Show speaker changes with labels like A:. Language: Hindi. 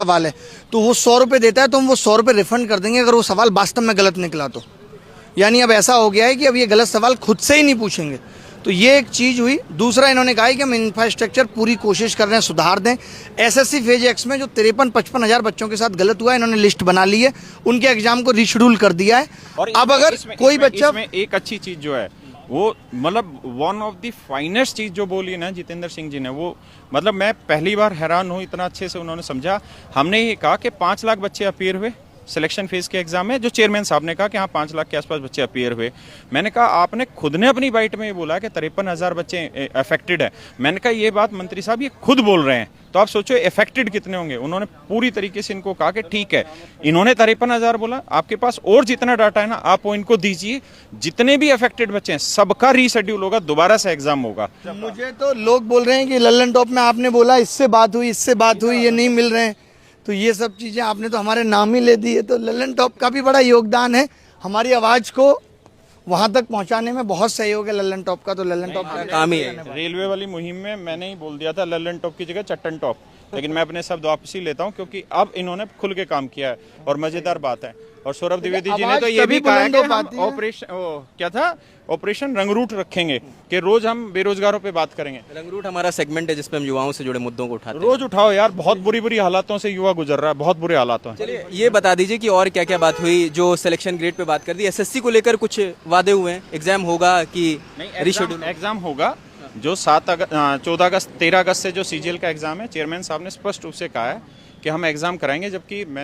A: सवाल है तो वो 100 रुपये देता है तो हम वो 100 रुपये रिफंड कर देंगे अगर वो सवाल वास्तव में गलत निकला तो। यानी अब ऐसा हो गया है कि अब ये गलत सवाल खुद से ही नहीं पूछेंगे। तो ये एक चीज़ हुई। दूसरा इन्होंने कहा है कि हम इंफ्रास्ट्रक्चर पूरी कोशिश कर रहे हैं सुधार दें। एसएससी फेज एक्स में जो 53-55 हज़ार बच्चों के साथ गलत हुआ है इन्होंने लिस्ट बना ली है, उनके एग्जाम को रीशेड्यूल कर दिया है।
B: और
A: अब अगर कोई बच्चा
B: इसमें एक अच्छी चीज जो है वो मतलब वन ऑफ द फाइनेस्ट चीज जो बोली ना जितेंद्र सिंह जी ने, वो मतलब मैं पहली बार हैरान हूँ, इतना अच्छे से उन्होंने समझा। हमने ये कहा कि 5 लाख बच्चे अपीयर हुए सिलेक्शन फेज के एग्जाम में, जो चेयरमैन साहब ने कहा कि हाँ 5 लाख के आसपास बच्चे अपीयर हुए। मैंने कहा आपने खुद ने अपनी बाइट में ये बोला कि 53,000 बच्चे अफेक्टेड है। मैंने कहा ये बात मंत्री साहब ये खुद बोल रहे हैं, तो आप सोचो अफेक्टेड कितने होंगे। उन्होंने पूरी तरीके से इनको कहा कि ठीक है, इन्होंने 53,000 बोला, आपके पास और जितना डाटा है ना आप वो इनको दीजिए, जितने भी अफेक्टेड बच्चे हैं सबका रीशेड्यूल होगा, दोबारा से एग्जाम होगा।
A: मुझे तो लोग बोल रहे हैं कि लल्लन टॉप में आपने बोला इससे बात हुई, इससे बात हुई, ये नहीं मिल रहे हैं। तो ये सब चीज़ें आपने तो हमारे नाम ही ले दी है। तो लल्लन टॉप का भी बड़ा योगदान है, हमारी आवाज़ को वहाँ तक पहुँचाने में बहुत सहयोग है लल्लन टॉप का। तो लल्लन टॉप का
C: काम ही है।
B: रेलवे वाली मुहिम में मैंने ही बोल दिया था लल्लन टॉप की जगह चट्टन टॉप, लेकिन मैं अपने शब्द वापस ही लेता हूँ क्योंकि अब इन्होंने खुल के काम किया है और मजेदार बात है। और सौरभ द्विवेदी जी ने तो ये भी कहा है कि हम ऑपरेशन रंगरूट रखेंगे कि रोज हम बेरोजगारों पे बात करेंगे।
C: रंगरूट हमारा सेगमेंट है जिसपे हम युवाओं से जुड़े मुद्दों को उठाते हैं।
B: रोज उठाओ यार, बहुत बुरी बुरी हालातों से युवा गुजर रहा है, बहुत बुरे हालातों में।
C: चलिए ये बता दीजिए कि और क्या क्या बात हुई। जो सिलेक्शन ग्रेड पे बात कर दी, एसएससी को लेकर कुछ वादे हुए हैं, एग्जाम होगा कि रीशेड्यूल?
B: एग्जाम होगा जो 14 अगस्त 13 अगस्त से जो सीजीएल का एग्जाम है, चेयरमैन साहब ने स्पष्ट रूप से कहा है कि हम एग्जाम कराएंगे। जबकि मैं